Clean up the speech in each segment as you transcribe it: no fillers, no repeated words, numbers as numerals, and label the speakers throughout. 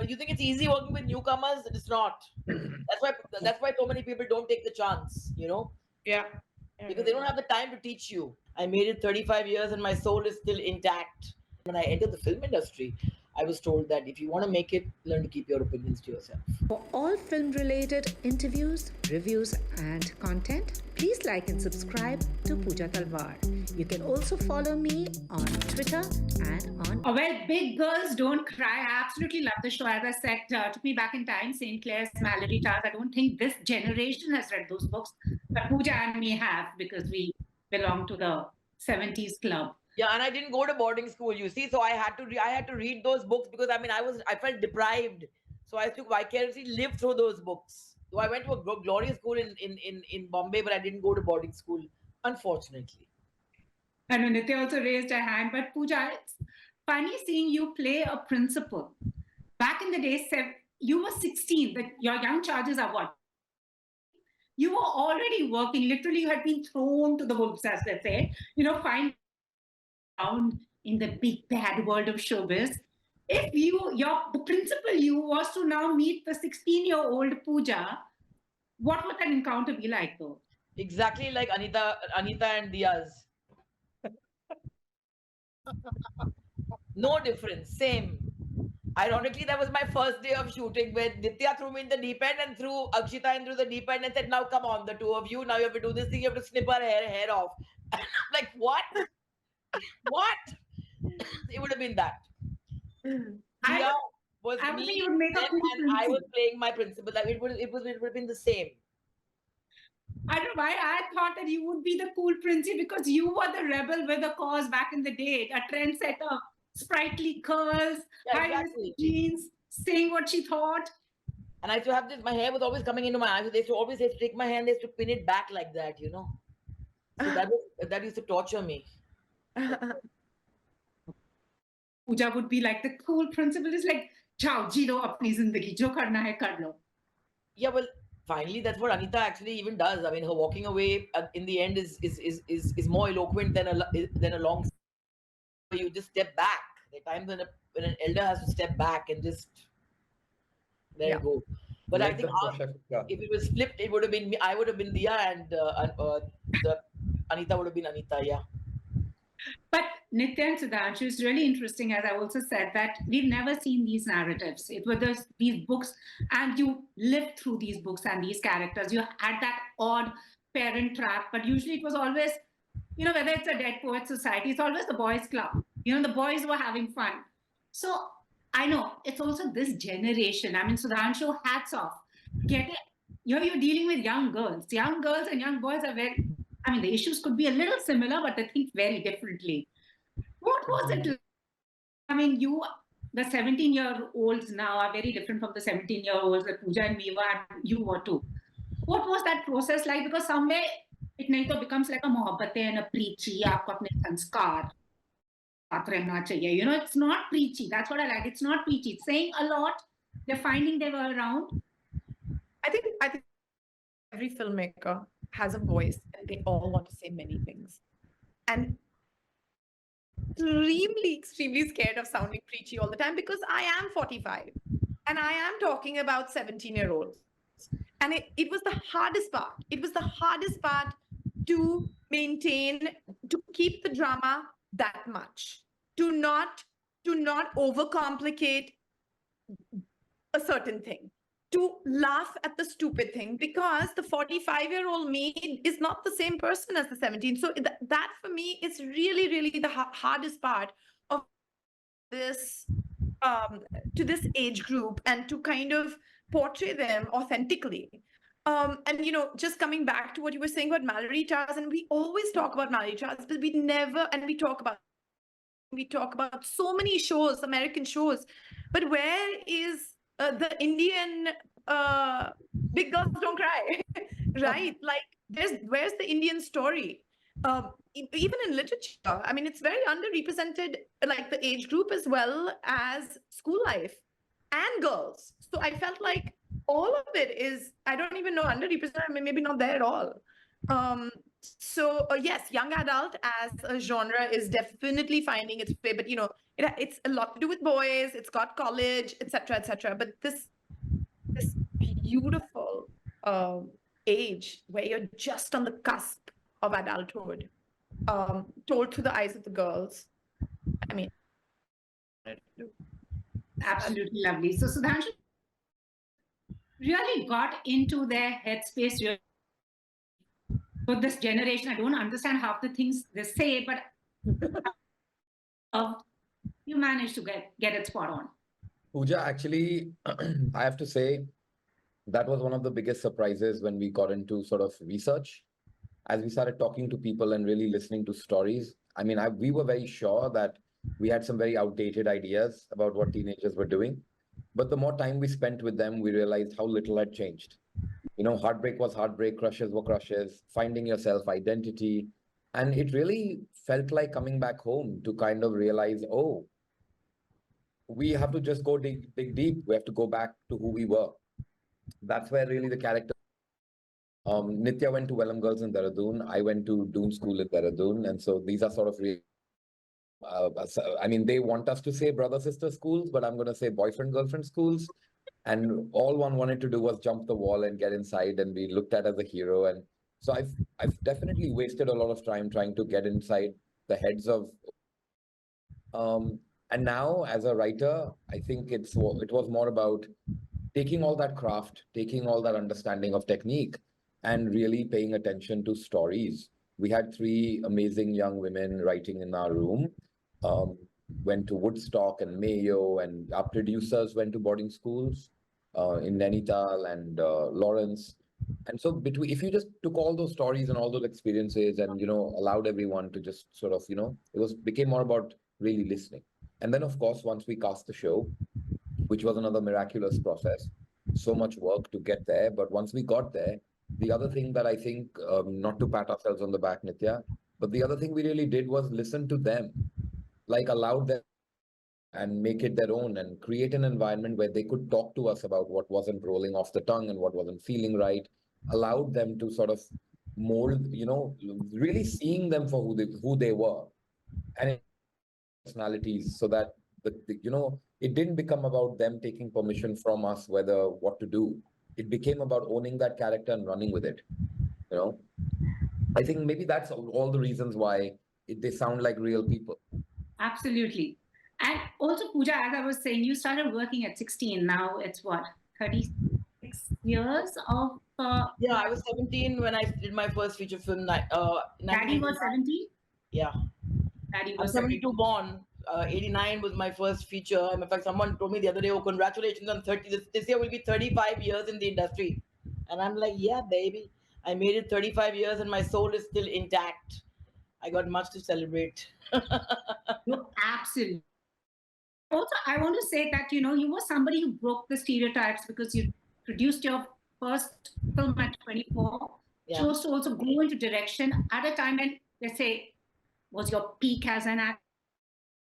Speaker 1: But you think it's easy working with newcomers? It's not. That's why so many people don't take the chance,
Speaker 2: Yeah.
Speaker 1: because they don't have the time to teach you. I made it 35 years and my soul is still intact. When I entered the film industry, I was told that if you want to make it, learn to keep your opinions to yourself.
Speaker 3: For all film related interviews, reviews, and content, please like and subscribe to Pooja Talwar. You can also follow me on Twitter and on.
Speaker 4: Well, Big Girls Don't Cry. I absolutely love the show. As I said, took me back in time, St. Clair's, Mallory Tars. I don't think this generation has read those books, but Pooja and me have, because we belong to the 70s club.
Speaker 1: Yeah, and I didn't go to boarding school, you see, so I had to read those books because I felt deprived, so I had to vicariously live through those books. So I went to a glorious school in Bombay, but I didn't go to boarding school, unfortunately.
Speaker 4: And Nitya also raised her hand, but Pooja, it's funny seeing you play a principal. Back in the day, you were 16. Your young charges are what? You were already working. Literally, you had been thrown to the wolves, as they say. Find around in the big bad world of showbiz. If the principal you was to now meet the 16-year-old Pooja, what would that encounter be like, though?
Speaker 1: Exactly like Anita and Diaz. No difference, same. Ironically, that was my first day of shooting, where Nitya threw me in the deep end and threw Akshita into the deep end and said, "Now come on, the two of you. Now you have to do this thing. You have to snip her hair off." And I'm like, what? What? It would have been that. Dia was me, and I was playing my principal. Like it would have been the same.
Speaker 4: I don't know why I thought that you would be the cool Princey, because you were the rebel with a cause back in the day, a trendsetter, sprightly curls, high jeans, saying what she thought.
Speaker 1: And I used to have this. My hair was always coming into my eyes. They used to always take my hand. They used to pin it back like that, So that used to torture me.
Speaker 4: Pooja would be like the cool principal. Is like, "Chao, jilo apni zindagi, jo karna hai kar lo."
Speaker 1: Yeah, well, finally, that's what Anita actually even does. I mean, her walking away in the end is more eloquent than a long. You just step back. There are times when an elder has to step back and just let it go. But I think if it was flipped, it would have been me. I would have been Dia, and the Anita would have been Anita. Yeah.
Speaker 4: But Nitya and Sudhanshu, it's really interesting, as I also said, that we've never seen these narratives. It was these books, and you lived through these books and these characters. You had that odd parent trap, but usually it was always, whether it's a Dead Poets Society, it's always the boys' club. The boys were having fun. So I know it's also this generation. I mean, Sudhanshu, hats off. Get it? You're dealing with young girls. Young girls and young boys are the issues could be a little similar, but they think very differently. What was it like? I mean, the 17-year-olds now are very different from the 17-year-olds that Pooja and me were, and you were too. What was that process like? Because somewhere it becomes like a mohabbat and a preachy, aapko apne sanskar saath rehna chahiye. It's not preachy. That's what I like. It's not preachy. It's saying a lot. They're finding they were around.
Speaker 2: I think every filmmaker has a voice, and they all want to say many things. And extremely scared of sounding preachy all the time, because I am 45 and I am talking about 17-year-olds. And it was the hardest part. It was the hardest part to maintain, to keep the drama that much, to not overcomplicate a certain thing, to laugh at the stupid thing, because the 45-year-old me is not the same person as the 17. So that for me is really, really the hardest part of this, to this age group, and to kind of portray them authentically. And just coming back to what you were saying about Mallory Tars, and we always talk about Mallory Tars, but we talk about so many shows, American shows, but where is the Indian Big Girls Don't Cry, right? Like, where's the Indian story? Even in literature, I mean, it's very underrepresented, like the age group as well as school life and girls. So I felt like all of it is, I don't even know, underrepresented, maybe not there at all. So yes, young adult as a genre is definitely finding its way, but It's a lot to do with boys. It's got college, etc., etc. But this beautiful age where you're just on the cusp of adulthood, told through the eyes of the girls. I mean,
Speaker 4: Absolutely lovely. So Sudhanshu really got into their headspace. For this generation, I don't understand half the things they say, but you managed to get it spot on.
Speaker 5: Pooja, actually, I have to say that was one of the biggest surprises when we got into sort of research. As we started talking to people and really listening to stories, I mean, we were very sure that we had some very outdated ideas about what teenagers were doing. But the more time we spent with them, we realized how little had changed. You know, heartbreak was heartbreak, crushes were crushes, finding your self identity. And it really felt like coming back home to kind of realize, oh, we have to just go dig deep. We have to go back to who we were. That's where really the character. Nitya went to Welham Girls in Dehradun. I went to Doon School in Dehradun. And so these are sort of really, I mean, they want us to say brother sister schools, but I'm going to say boyfriend girlfriend schools. And all one wanted to do was jump the wall and get inside and be looked at as a hero. And so I've definitely wasted a lot of time trying to get inside the heads of. And now as a writer, I think it was more about taking all that craft, taking all that understanding of technique, and really paying attention to stories. We had 3 amazing young women writing in our room. Went to Woodstock and Mayo, and our producers went to boarding schools in Nainital and Lawrence. And so if you just took all those stories and all those experiences and, you know, allowed everyone to just sort of, you know, became more about really listening. And then, of course, once we cast the show, which was another miraculous process, so much work to get there. But once we got there, the other thing that I think, not to pat ourselves on the back, Nitya, but the other thing we really did was listen to them, like allowed them and make it their own and create an environment where they could talk to us about what wasn't rolling off the tongue and what wasn't feeling right, allowed them to sort of mold, you know, really seeing them for who they were and personalities, so that you know, it didn't become about them taking permission from us whether what to do. It became about owning that character and running with it. You know, I think maybe that's all the reasons why they sound like real people.
Speaker 4: Absolutely. And also, Pooja, as I was saying, you started working at 16. Now it's what, 36 years of.
Speaker 1: Yeah, I was 17 when I did my first feature film.
Speaker 4: Daddy was 17?
Speaker 1: Yeah.
Speaker 4: Daddy
Speaker 1: I'm
Speaker 4: was
Speaker 1: 72 born. 89 was my first feature. In fact, someone told me the other day, oh, congratulations on 30. This year will be 35 years in the industry. And I'm like, yeah, baby. I made it 35 years and my soul is still intact. I got much to celebrate.
Speaker 4: No, absolutely. Also, I want to say that, you know, you were somebody who broke the stereotypes because you produced your first film at 24.
Speaker 1: Yeah.
Speaker 4: Chose to also go into direction at a time when, let's say, was your peak as an actor,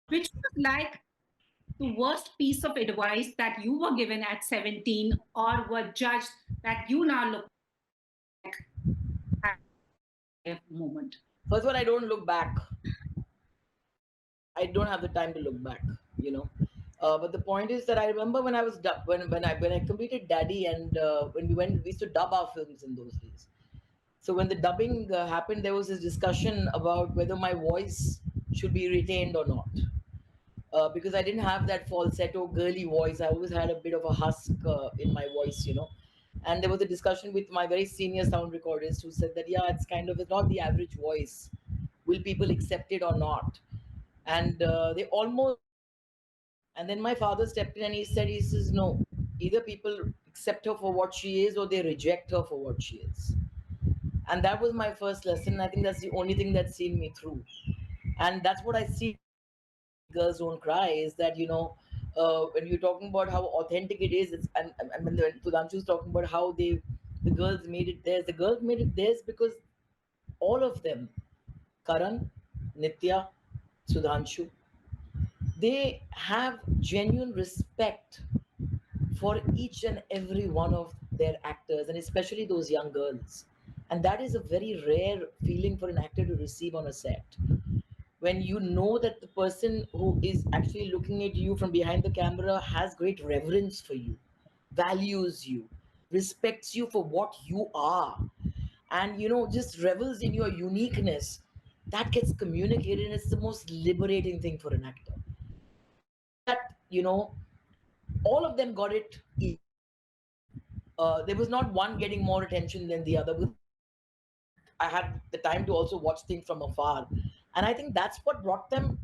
Speaker 4: which was like the worst piece of advice that you were given at 17 or were judged that you now look like at a moment?
Speaker 1: First one, I don't look back. I don't have the time to look back, you know. But the point is that I remember when I was when I completed Daddy, and when we used to dub our films in those days. So when the dubbing happened, there was this discussion about whether my voice should be retained or not. Because I didn't have that falsetto girly voice. I always had a bit of a husk in my voice, you know. And there was a discussion with my very senior sound recordist who said that, yeah, it's not the average voice. Will people accept it or not? And they almost. And then my father stepped in and he says, no, either people accept her for what she is or they reject her for what she is. And that was my first lesson. I think that's the only thing that's seen me through. And that's what I see Girls Don't Cry, is that, you know, when you're talking about how authentic it is, and when Sudhanshu's talking about how the girls made it theirs. The girls made it theirs because all of them, Karan, Nitya, Sudhanshu, they have genuine respect for each and every one of their actors, and especially those young girls. And that is a very rare feeling for an actor to receive on a set. when you know that the person who is actually looking at you from behind the camera has great reverence for you, values you, respects you for what you are, and just revels in your uniqueness, that gets communicated, and it's the most liberating thing for an actor. That all of them got it. There was not one getting more attention than the other. I had the time to also watch things from afar, and I think that's what brought them.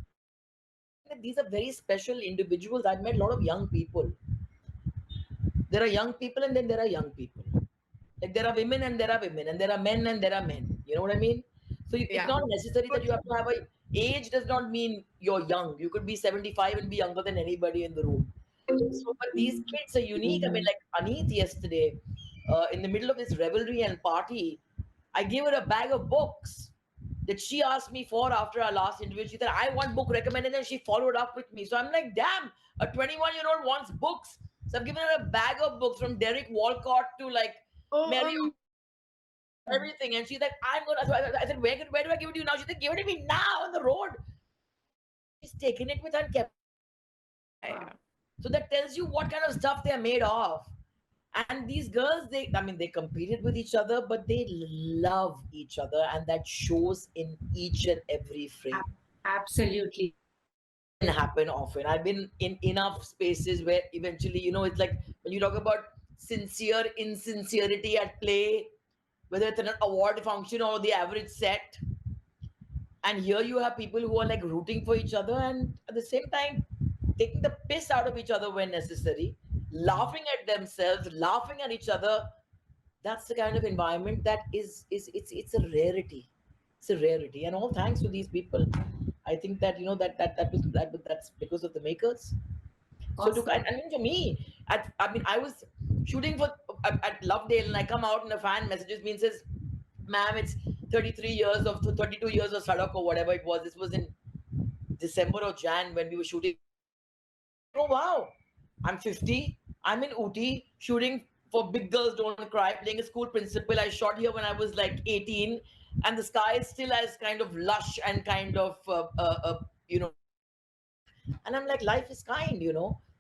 Speaker 1: These are very special individuals. I've met a lot of young people. There are young people, and then there are young people. Like there are women and there are women, and there are men and there are men. You know what I mean? So it's
Speaker 2: Yeah.
Speaker 1: not necessary that you have to have a age. Does not mean you're young. You could be 75 and be younger than anybody in the room. So, but these kids are unique. I mean, like Aneet yesterday, in the middle of this revelry and party, I gave her a bag of books that she asked me for after our last interview. She said, I want book recommended, and she followed up with me. So I'm like, damn, a 21-year-old wants books. So I've given her a bag of books from Derek Walcott to like
Speaker 2: Oh,
Speaker 1: Mary, everything. And she's like, I'm gonna. So I said, where do I give it to you now? She said, give it to me now on the road. She's taken it with her and kept.
Speaker 2: yeah.
Speaker 1: So that tells you what kind of stuff they're made of. And these girls, they competed with each other, but they love each other, and that shows in each and every frame.
Speaker 4: Absolutely.
Speaker 1: Doesn't happen often. I've been in enough spaces where eventually, it's like when you talk about sincere insincerity at play, whether it's an award function or the average set. And here you have people who are like rooting for each other and at the same time taking the piss out of each other when necessary, laughing at themselves, laughing at each other. That's the kind of environment that it's a rarity. It's a rarity. And all thanks to these people. I think that that's because of the makers. So
Speaker 4: Awesome.
Speaker 1: I mean, to me, I was shooting at Lovedale, and I come out and a fan messages me and says, "Ma'am, it's 33 years of 32 years of Sadak or whatever it was. This was in December or Jan when we were shooting. Oh wow, I'm 50. I'm in Ooty shooting for Big Girls Don't Cry, playing a school principal. I shot here when I was like 18, and the sky is still as kind of lush and kind of and I'm like, life is kind.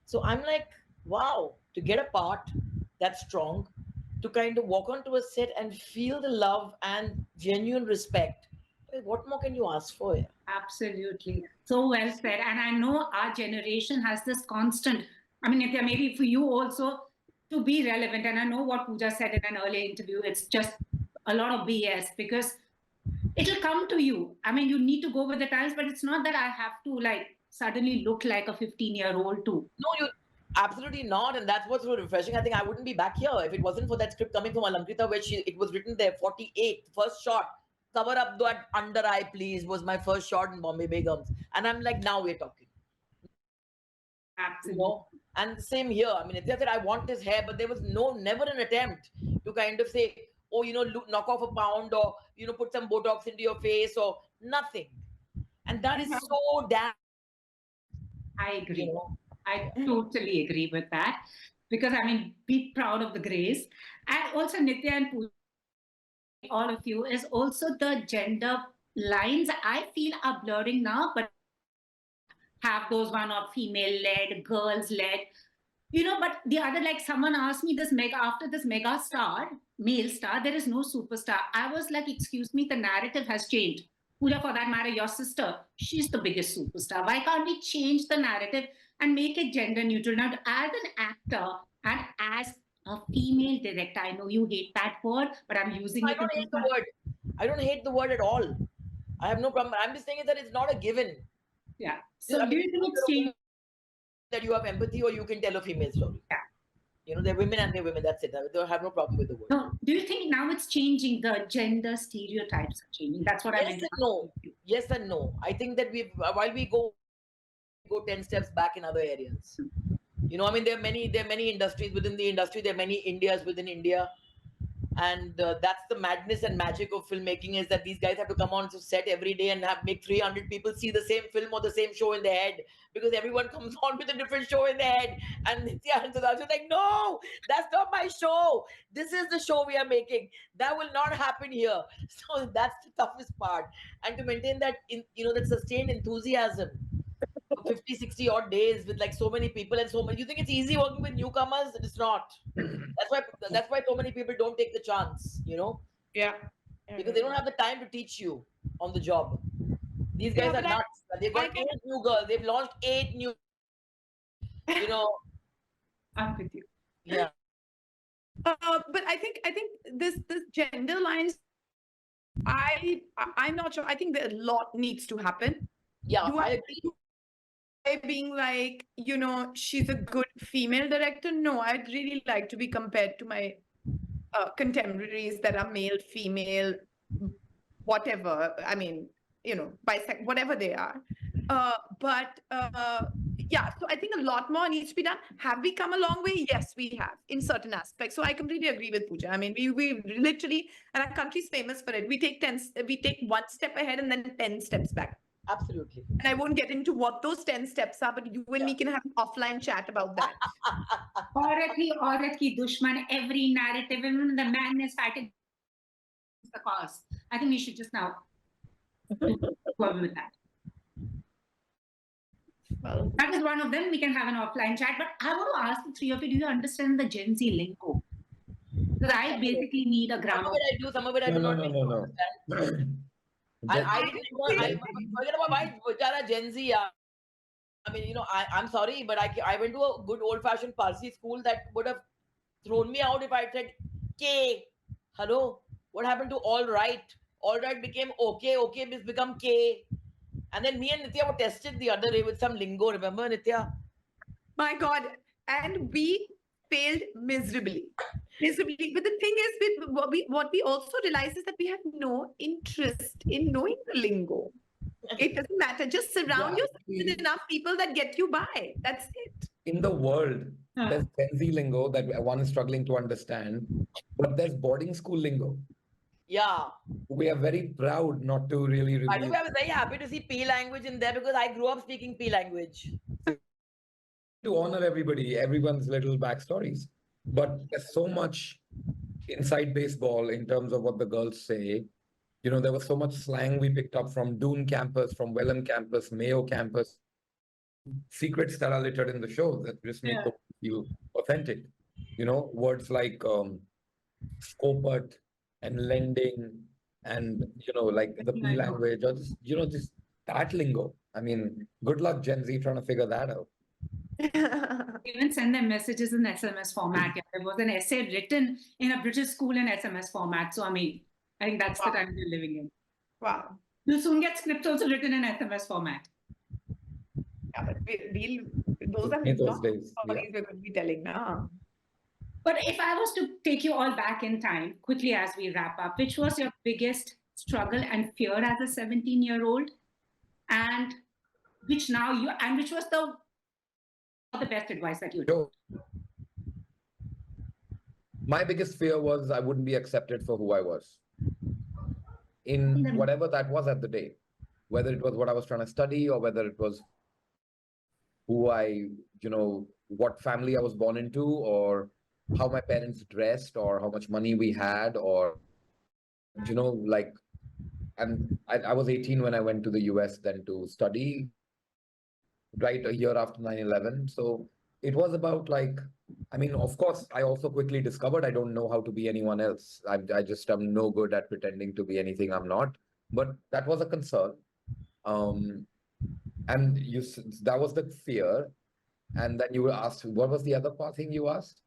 Speaker 1: So I'm like, wow, to get a part that's strong, to kind of walk onto a set and feel the love and genuine respect. What more can you ask for? Yeah?
Speaker 4: Absolutely. So well said. And I know our generation has this constant, I mean, Nitya, maybe for you also to be relevant. And I know what Pooja said in an earlier interview, it's just a lot of BS because it'll come to you. I mean, you need to go with the times, but it's not that I have to like suddenly look like a 15-year-old too.
Speaker 1: No, you absolutely not. And that's what's so refreshing. I think I wouldn't be back here if it wasn't for that script coming from Alamkrita, where it was written there, 48, first shot. Cover up that under eye, please, was my first shot in Bombay Begums. And I'm like, now we're talking.
Speaker 4: Absolutely.
Speaker 1: And same here. I mean, Nitya said, I want this hair, but there was never an attempt to kind of say, oh, knock off a pound or, put some Botox into your face or nothing. And that is so damn.
Speaker 4: I agree. I totally agree with that because I mean, be proud of the grace. And also, Nitya and Pooja, all of you, is also the gender lines I feel are blurring now, but have those one of female led, girls led. But the other, like someone asked me after this mega star, male star, there is no superstar. I was like, excuse me, the narrative has changed. Pooja, for that matter, your sister, she's the biggest superstar. Why can't we change the narrative and make it gender neutral? Now, as an actor and as a female director, I know you hate that word, but I'm using it.
Speaker 1: I don't hate the word. I don't hate the word at all. I have no problem. I'm just saying that it's not a given.
Speaker 4: Yeah. So do you think it's changing?
Speaker 1: That you have empathy or you can tell a female story.
Speaker 4: Yeah.
Speaker 1: They're women and they're women. That's it. I have no problem with the word.
Speaker 4: No. Do you think now it's changing? The gender stereotypes are changing. That's what I meant.
Speaker 1: Yes and no. Yes and no. I think that while we go 10 steps back in other areas. There are many industries within the industry. There are many Indias within India. And that's the madness and magic of filmmaking, is that these guys have to come on to set every day and make 300 people see the same film or the same show in their head, because everyone comes on with a different show in their head. And Nitya and Sudhanshu are like, no, that's not my show. This is the show we are making. That will not happen here. So that's the toughest part. And to maintain that, that sustained enthusiasm for 50, 60 odd days with like so many people and so many. You think it's easy working with newcomers? It's not. That's why so many people don't take the chance,
Speaker 2: Yeah.
Speaker 1: because they don't have the time to teach you on the job. These guys
Speaker 2: Yeah,
Speaker 1: are
Speaker 2: but
Speaker 1: nuts. They've got
Speaker 2: I can-
Speaker 1: 8 new girls. They've launched 8 new, you know,
Speaker 4: I'm with you.
Speaker 1: yeah.
Speaker 2: But I think this gender lines. I'm not sure. I think that a lot needs to happen.
Speaker 1: Yeah,
Speaker 2: Do
Speaker 1: I
Speaker 2: I
Speaker 1: agree.
Speaker 2: being like, she's a good female director? No, I'd really like to be compared to my contemporaries that are male, female, whatever. I mean, bisex, whatever they are. But yeah, so I think a lot more needs to be done. Have we come a long way? Yes, we have in certain aspects. So I completely agree with Pooja. I mean, we literally, and our country's famous for it. We take one step ahead and then 10 steps back.
Speaker 1: Absolutely.
Speaker 2: And I won't get into what those 10 steps are, but you and me can have an offline chat about that.
Speaker 4: Aurat ki dushman, every narrative, even the man is fighting the cause. I think we should just now go on with that.
Speaker 2: Well,
Speaker 4: That is one of them. We can have an offline chat. But I want to ask the three of you, do you understand the Gen Z lingo? Because I basically need a
Speaker 1: Some
Speaker 4: grammar.
Speaker 1: of it I do, some of it I do
Speaker 5: No,
Speaker 1: not.
Speaker 5: no, no, no, no.
Speaker 1: And I didn't forget about why Vichara Gen Z. I mean, I'm sorry, but I went to a good old fashioned Parsi school that would have thrown me out if I said K. Hello, what happened to all right? All right became okay, okay become K. And then me and Nitya were tested the other day with some lingo. Remember, Nitya?
Speaker 2: my God. And we failed miserably. Miserably. But the thing is, what we also realize is that we have no interest in knowing the lingo. It doesn't matter. Just surround
Speaker 5: Yeah,
Speaker 2: yourself with enough people that get you by. That's it.
Speaker 5: In the world, there's Gen Z lingo that one is struggling to understand, but there's boarding school lingo.
Speaker 1: Yeah.
Speaker 5: We are very proud not to really
Speaker 1: By the
Speaker 5: reveal.
Speaker 1: way, I was very happy to see P language in there because I grew up speaking P language.
Speaker 5: To honor everybody, everyone's little backstories. But there's so much inside baseball in terms of what the girls say. There was so much slang we picked up from Doon campus, from Welham campus, Mayo campus. Secrets that are littered in the show that just make them feel authentic. Words like scopert and lending and, like the P language or just that lingo. I mean, good luck, Gen Z, trying to figure that out.
Speaker 4: Even send them messages in SMS format. Yeah, there was an essay written in a British school in SMS format. So, I mean, I think that's the time we're living in.
Speaker 2: Wow.
Speaker 4: You'll soon get scripts also written in SMS format.
Speaker 2: Yeah, but those are
Speaker 5: In those
Speaker 2: not
Speaker 5: days,
Speaker 2: stories we're going to be telling now.
Speaker 4: But if I was to take you all back in time, quickly as we wrap up, which was your biggest struggle and fear as a 17-year-old? And which was the best advice that you took?
Speaker 5: My biggest fear was I wouldn't be accepted for who I was. In whatever that was at the day, whether it was what I was trying to study or whether it was who what family I was born into or how my parents dressed or how much money we had or, and I was 18 when I went to the US then to study, right a year after 9/11. So it was about of course, I also quickly discovered I don't know how to be anyone else. I just am no good at pretending to be anything I'm not. But that was a concern. And that was the fear. And then you were asked, what was the other thing you asked?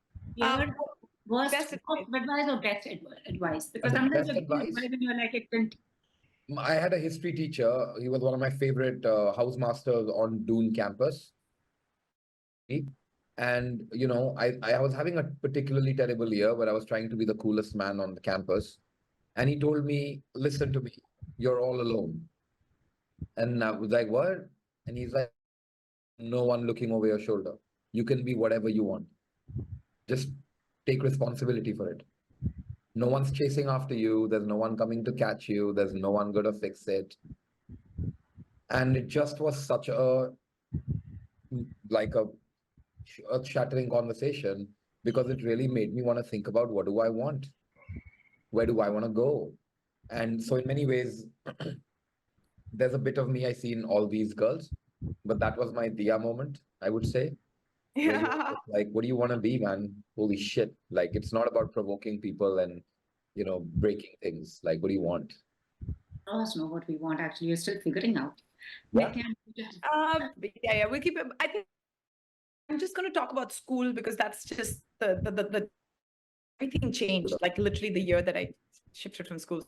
Speaker 4: Worst
Speaker 2: Best
Speaker 4: advice or best advice? Because
Speaker 5: The
Speaker 4: sometimes
Speaker 5: best advice?
Speaker 4: you're like, it didn't.
Speaker 5: I had a history teacher. He was one of my favorite housemasters on Doon campus. And, I was having a particularly terrible year where I was trying to be the coolest man on the campus. And he told me, listen to me, you're all alone. And I was like, what? And he's like, no one looking over your shoulder. You can be whatever you want. Just take responsibility for it. No one's chasing after you. There's no one coming to catch you. There's no one going to fix it. And it just was such like a earth-shattering conversation, because it really made me want to think about, what do I want? Where do I want to go? And so in many ways, there's a bit of me I see in all these girls, but that was my Diya moment, I would say.
Speaker 2: Yeah.
Speaker 5: Like, what do you want to be, man? Holy shit. Like, it's not about provoking people and, breaking things. Like, what do you want?
Speaker 4: All of us know what we want, actually. You're still figuring out.
Speaker 5: Yeah.
Speaker 2: Yeah, we'll keep it. I think I'm just going to talk about school, because that's just the everything changed, like literally the year that I shifted from school.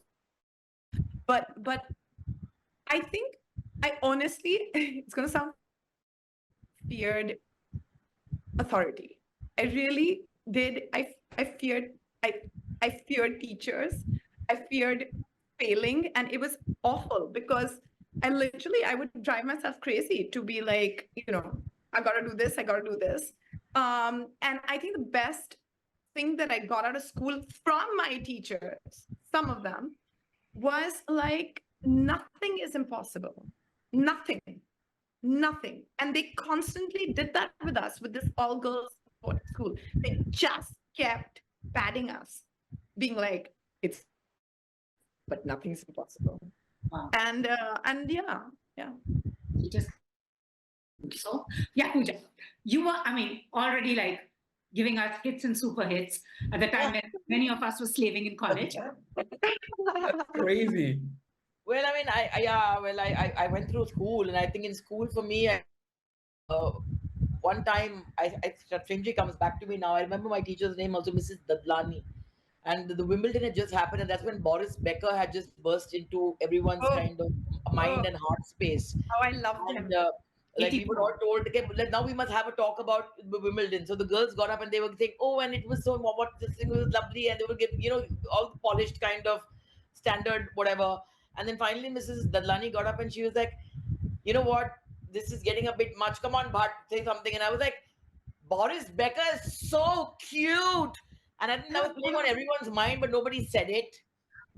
Speaker 2: But I think I honestly, it's going to sound, feared authority. I really did. I feared teachers. I feared failing, and it was awful, because I would drive myself crazy to be like, I got to do this. I got to do this. And I think the best thing that I got out of school from my teachers, some of them, was like, nothing is impossible. Nothing. And they constantly did that with us, with this all girls school. They just kept patting us, being like, but nothing's impossible.
Speaker 4: Wow.
Speaker 2: And yeah.
Speaker 4: You just, so yeah, Pooja, you were, already like giving us hits and super hits at the time when many of us were slaving in college.
Speaker 5: That's crazy.
Speaker 1: Well, I mean, I went through school, and I think in school for me, one time, that strangely comes back to me now. I remember my teacher's name also, Mrs. Dadlani, and the Wimbledon had just happened, and that's when Boris Becker had just burst into everyone's kind of mind and heart space.
Speaker 2: Oh, I loved him.
Speaker 1: And like we were all told, okay, now we must have a talk about Wimbledon. So the girls got up and they were saying, oh, and it was so, what this thing was lovely, and they would give, all the polished kind of standard whatever. And then finally Mrs. Dadlani got up and she was like, you know what, this is getting a bit much, come on Bhatt, say something. And I was like, Boris Becker is so cute. And I think that was playing on everyone's mind, but nobody said it.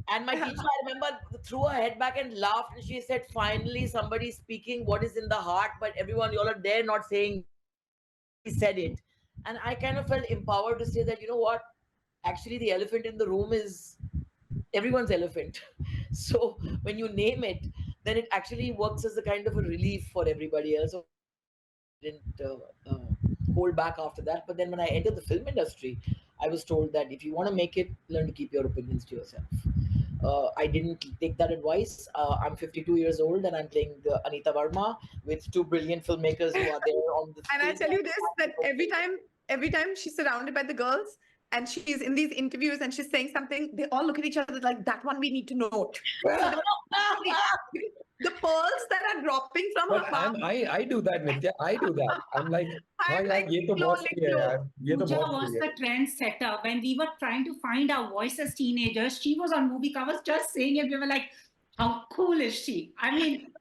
Speaker 1: And my teacher, I remember, threw her head back and laughed, and she said, finally somebody speaking what is in the heart, but everyone, you all are there not saying, he said it. And I kind of felt empowered to say that, you know what, actually the elephant in the room is everyone's elephant. So when you name it, then it actually works as a kind of a relief for everybody else. So I didn't hold back after that. But then when I entered the film industry, I was told that if you want to make it, learn to keep your opinions to yourself. I didn't take that advice. I'm 52 years old and I'm playing Anita Verma with two brilliant filmmakers who are there on the
Speaker 2: And I tell you this, that every time she's surrounded by the girls and she's in these interviews and she's saying something, they all look at each other like, that one we need to note. The pearls that are dropping from her mouth.
Speaker 5: I do that, Nitya. I do that. I'm like,
Speaker 2: I'm like,
Speaker 5: ye to boss ki hai yaar. Ye to
Speaker 4: Pooja
Speaker 5: boss
Speaker 4: was
Speaker 5: ki hai.
Speaker 4: the trendsetter. When we were trying to find our voice as teenagers, she was on movie covers just saying it. We were like, how cool is she? I mean,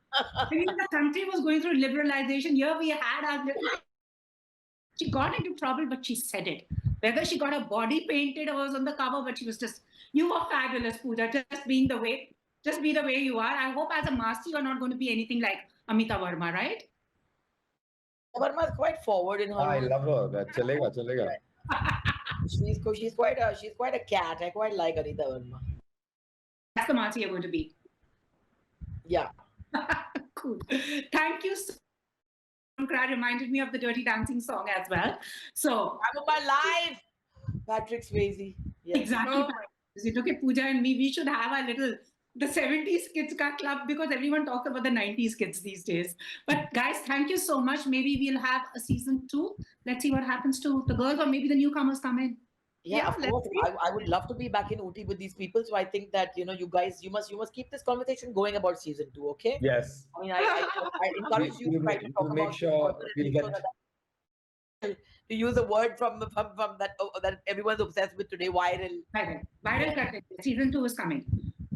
Speaker 4: the country was going through liberalization. Here we had our little... She got into trouble, but she said it. Whether she got her body painted or was on the cover, but she was just, you were fabulous, Pooja, just be the way you are. I hope as a master, you're not going to be anything like Amita Verma, right?
Speaker 1: Verma is quite forward in her.
Speaker 5: I love her. Chalega.
Speaker 1: She's quite a cat. I quite like Anita Verma.
Speaker 4: That's the master you're going to be.
Speaker 1: Yeah.
Speaker 4: Cool. Thank you so much. That reminded me of the Dirty Dancing song as well. So
Speaker 1: I'm on my life. Patrick Swayze. Yes.
Speaker 4: Exactly.
Speaker 2: Oh.
Speaker 4: Look at Pooja and me. We should have a little the 70s kids ka club because everyone talks about the 90s kids these days. But guys, thank you so much. Maybe we'll have a season 2. Let's see what happens to the girls, or maybe the newcomers come in.
Speaker 1: Yeah, of course. I would love to be back in Ooty with these people. So I think that you guys, you must keep this conversation going about season 2. Okay?
Speaker 5: Yes.
Speaker 1: I mean, I encourage you to try to talk
Speaker 5: make
Speaker 1: about
Speaker 5: sure we'll get
Speaker 1: to use a word from that that everyone's obsessed with today, viral.
Speaker 4: Viral. Season 2 is coming.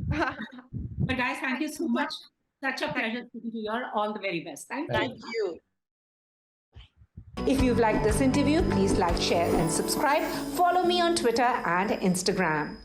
Speaker 4: But guys, thank you so much. Such a pleasure speaking to you. All the very best.
Speaker 1: Thank you.
Speaker 3: If you've liked this interview, please like, share, and subscribe. Follow me on Twitter and Instagram.